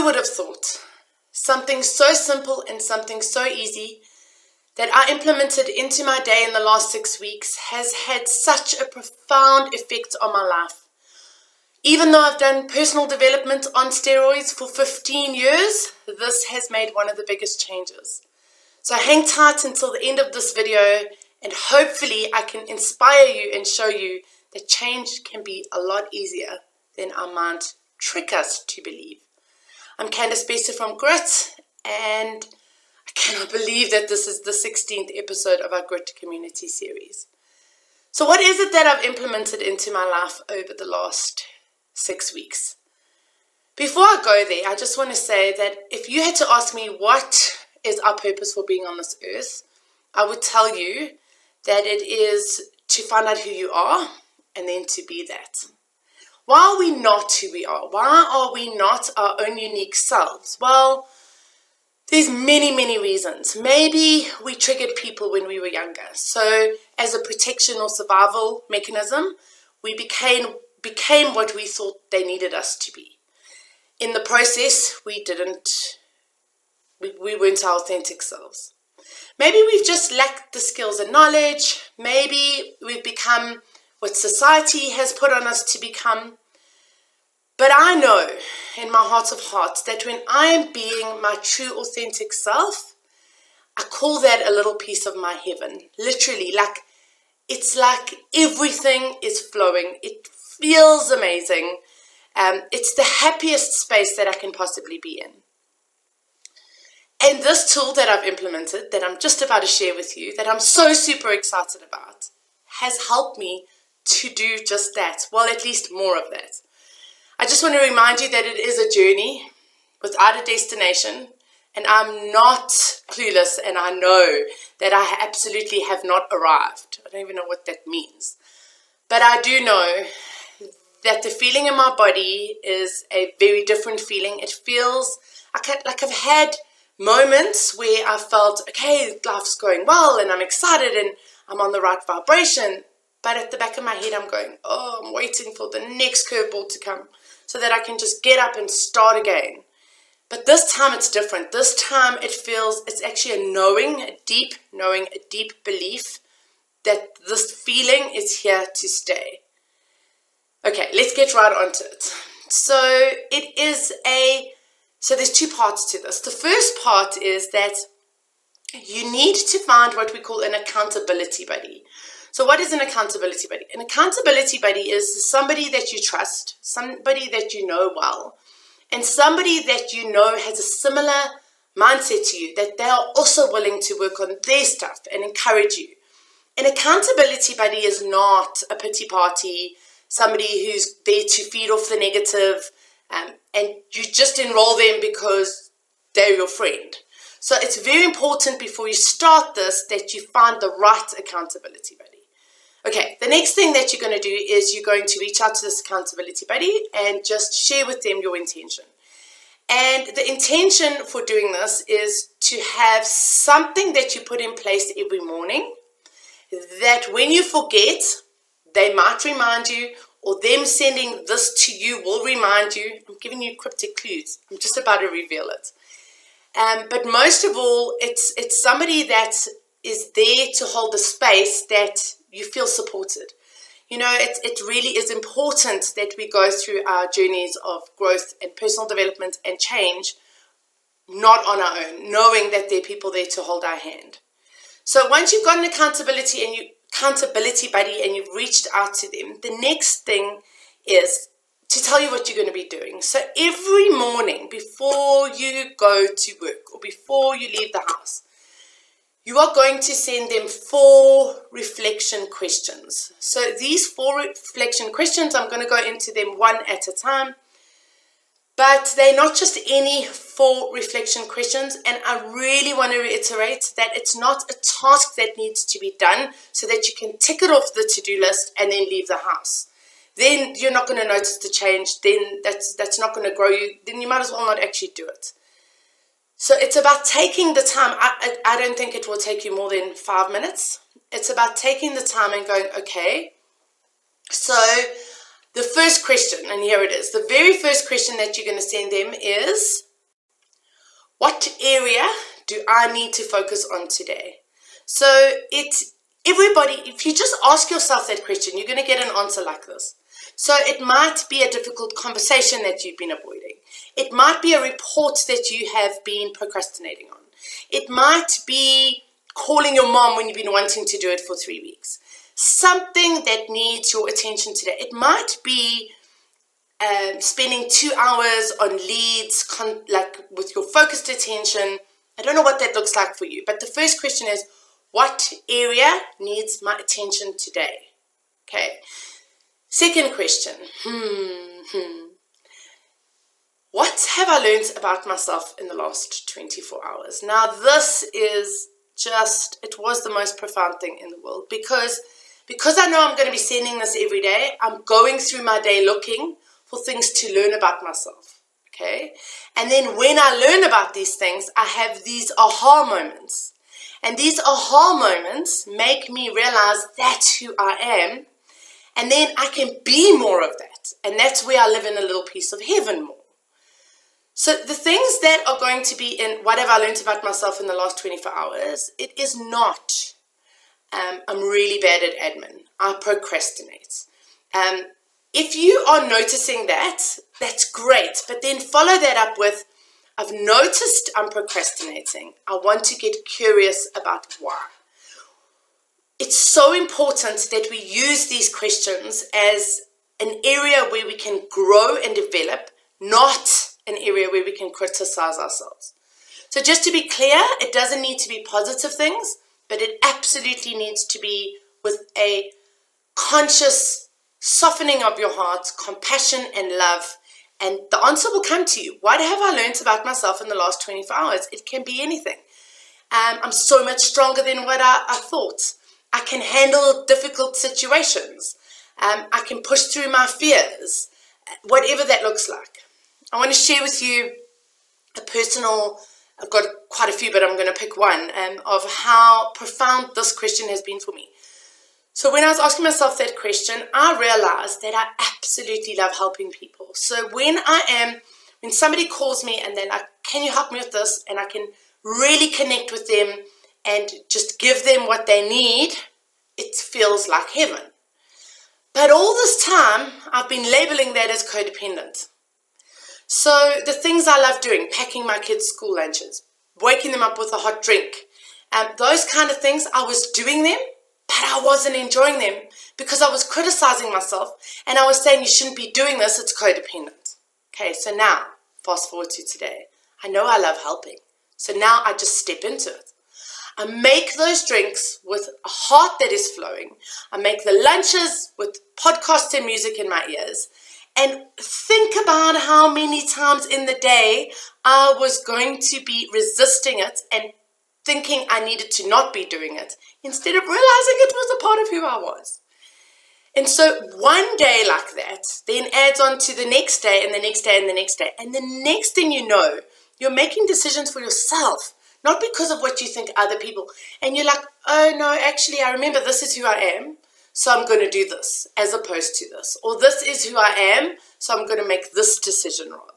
Who would have thought something so simple and something so easy that I implemented into my day in the last 6 weeks has had such a profound effect on my life? Even though I've done personal development on steroids for 15 years, this has made one of the biggest changes. So hang tight until the end of this video, and hopefully I can inspire you and show you that change can be a lot easier than our mind trick us to believe. I'm Candice Besser from Grit, and I cannot believe that this is the 16th episode of our Grit Community series. So what is it that I've implemented into my life over the last 6 weeks? Before I go there, I just want to say that if you had to ask me what is our purpose for being on this earth, I would tell you that it is to find out who you are and then to be that. Why are we not who we are? Why are we not our own unique selves? Well, there's many reasons. Maybe we triggered people when we were younger. So as a protection or survival mechanism, we became what we thought they needed us to be. In the process, we weren't our authentic selves. Maybe we've just lacked the skills and knowledge. Maybe we've become what society has put on us to become. But I know in my heart of hearts that when I am being my true authentic self, I call that a little piece of my heaven. Literally, it's like everything is flowing. It feels amazing. It's the happiest space that I can possibly be in. And this tool that I've implemented, that I'm just about to share with you, that I'm so super excited about, has helped me to do just that. Well, at least more of that. I just want to remind you that it is a journey without a destination, and I'm not clueless, and I know that I absolutely have not arrived. I don't even know what that means. But I do know that the feeling in my body is a very different feeling. It feels like I've had moments where I felt, okay, life's going well, and I'm excited, and I'm on the right vibration. But at the back of my head, I'm going, oh, I'm waiting for the next curveball to come so that I can just get up and start again. But this time it's different. This time it's actually a knowing, a deep belief that this feeling is here to stay. Okay, let's get right onto it. So there's two parts to this. The first part is that you need to find what we call an accountability buddy. So what is an accountability buddy? An accountability buddy is somebody that you trust, somebody that you know well, and somebody that you know has a similar mindset to you, that they are also willing to work on their stuff and encourage you. An accountability buddy is not a pity party, somebody who's there to feed off the negative, and you just enroll them because they're your friend. So it's very important before you start this that you find the right accountability buddy. Okay, the next thing that you're going to do is you're going to reach out to this accountability buddy and just share with them your intention. And the intention for doing this is to have something that you put in place every morning that when you forget, they might remind you, or them sending this to you will remind you. I'm giving you cryptic clues. I'm just about to reveal it. But most of all, it's somebody that is there to hold the space that you feel supported. You know, it really is important that we go through our journeys of growth and personal development and change, not on our own, knowing that there are people there to hold our hand. So once you've got an accountability buddy and you've reached out to them, the next thing is to tell you what you're going to be doing. So every morning before you go to work or before you leave the house, you are going to send them 4 reflection questions. So these 4 reflection questions, I'm going to go into them one at a time. But they're not just any 4 reflection questions. And I really want to reiterate that it's not a task that needs to be done so that you can tick it off the to-do list and then leave the house. Then you're not going to notice the change. Then that's not going to grow you. Then you might as well not actually do it. So it's about taking the time. I don't think it will take you more than 5 minutes. It's about taking the time and going, okay, so the first question, and here it is. The very first question that you're going to send them is, What area do I need to focus on today? So everybody, if you just ask yourself that question, you're going to get an answer like this. So it might be a difficult conversation that you've been avoiding. It might be a report that you have been procrastinating on. It might be calling your mom when you've been wanting to do it for 3 weeks. Something that needs your attention today. It might be spending 2 hours on leads, like with your focused attention. I don't know what that looks like for you, but the first question is, what area needs my attention today? Okay. Second question, what have I learned about myself in the last 24 hours? Now, this is it was the most profound thing in the world because I know I'm going to be sending this every day. I'm going through my day looking for things to learn about myself, okay? And then when I learn about these things, I have these aha moments. And these aha moments make me realize that's who I am. And then I can be more of that. And that's where I live in a little piece of heaven more. So the things that are going to be in what have I learned about myself in the last 24 hours, it is not, I'm really bad at admin. I procrastinate. If you are noticing that, that's great. But then follow that up with, I've noticed I'm procrastinating. I want to get curious about why. It's so important that we use these questions as an area where we can grow and develop, not an area where we can criticize ourselves. So just to be clear, it doesn't need to be positive things, but it absolutely needs to be with a conscious softening of your heart, compassion and love, and the answer will come to you. What have I learned about myself in the last 24 hours? It can be anything. I'm so much stronger than what I thought. I can handle difficult situations. I can push through my fears, whatever that looks like. I want to share with you a personal, I've got quite a few, but I'm going to pick one, of how profound this question has been for me. So when I was asking myself that question, I realized that I absolutely love helping people. So when somebody calls me and they're like, can you help me with this? And I can really connect with them and just give them what they need, it feels like heaven. But all this time, I've been labeling that as codependent. So the things I love doing, packing my kids' school lunches, waking them up with a hot drink, those kind of things, I was doing them, but I wasn't enjoying them because I was criticizing myself and I was saying you shouldn't be doing this, it's codependent. Okay, so now, fast forward to today. I know I love helping. So now I just step into it. I make those drinks with a heart that is flowing. I make the lunches with podcasts and music in my ears. And think about how many times in the day I was going to be resisting it and thinking I needed to not be doing it instead of realizing it was a part of who I was. And so one day like that then adds on to the next day and the next day and the next day. And the next thing you know, you're making decisions for yourself, not because of what you think other people. And you're like, oh no, actually I remember this is who I am, so I'm going to do this as opposed to this. Or this is who I am, so I'm going to make this decision rather.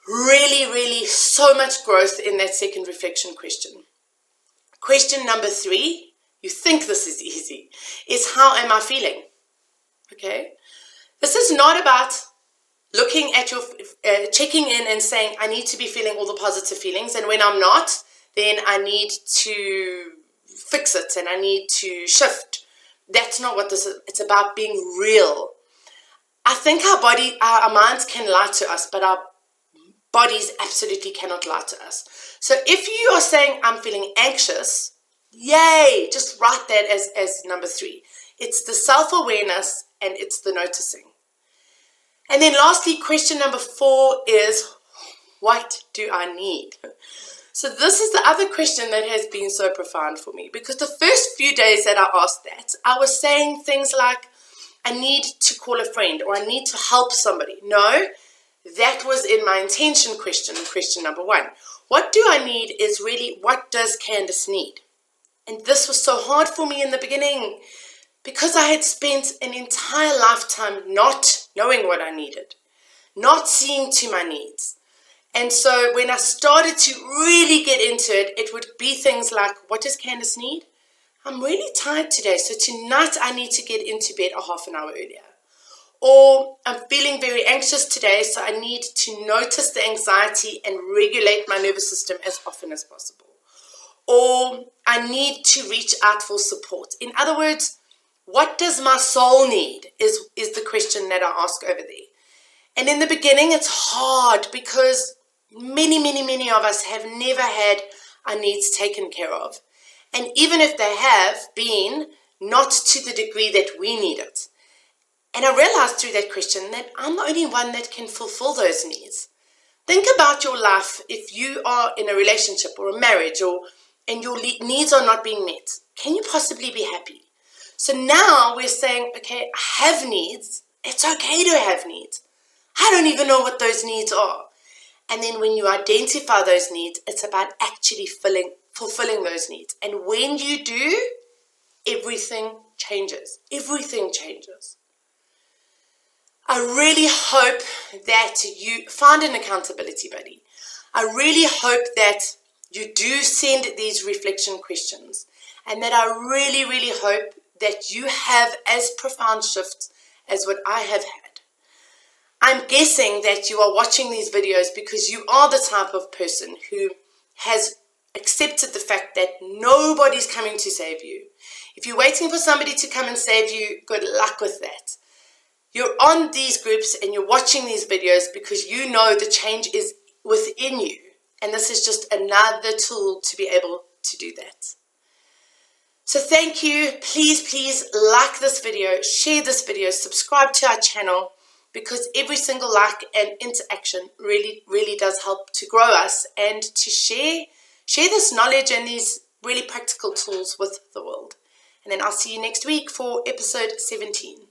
Really, really so much growth in that second reflection question. Question number 3, you think this is easy, is how am I feeling? Okay? This is not about looking at your, checking in and saying, I need to be feeling all the positive feelings, and when I'm not, then I need to fix it and I need to shift. That's not what this is. It's about being real. I think our minds can lie to us, but our bodies absolutely cannot lie to us. So if you are saying, I'm feeling anxious, yay, just write that as number 3. It's the self-awareness and it's the noticing. And then lastly, question number 4 is, what do I need? So this is the other question that has been so profound for me, because the first few days that I asked that, I was saying things like, I need to call a friend or I need to help somebody. No, that was in my intention question number 1. What do I need is really, what does Candace need? And this was so hard for me in the beginning because I had spent an entire lifetime not knowing what I needed, not seeing to my needs. And so when I started to really get into it, it would be things like, what does Candace need? I'm really tired today, so tonight I need to get into bed a half an hour earlier. Or I'm feeling very anxious today, so I need to notice the anxiety and regulate my nervous system as often as possible. Or I need to reach out for support. In other words, what does my soul need is the question that I ask over there. And in the beginning, it's hard because many of us have never had our needs taken care of. And even if they have been, not to the degree that we need it. And I realized through that question that I'm the only one that can fulfill those needs. Think about your life if you are in a relationship or a marriage and your needs are not being met. Can you possibly be happy? So now we're saying, okay, I have needs. It's okay to have needs. I don't even know what those needs are. And then when you identify those needs, it's about actually fulfilling those needs. And when you do, everything changes. Everything changes. I really hope that you find an accountability buddy. I really hope that you do send these reflection questions, and that I really hope that you have as profound shifts as what I have had. I'm guessing that you are watching these videos because you are the type of person who has accepted the fact that nobody's coming to save you. If you're waiting for somebody to come and save you, good luck with that. You're on these groups and you're watching these videos because you know the change is within you. And this is just another tool to be able to do that. So thank you. Please like this video, share this video, subscribe to our channel, because every single like and interaction really does help to grow us and to share this knowledge and these really practical tools with the world. And then I'll see you next week for episode 17.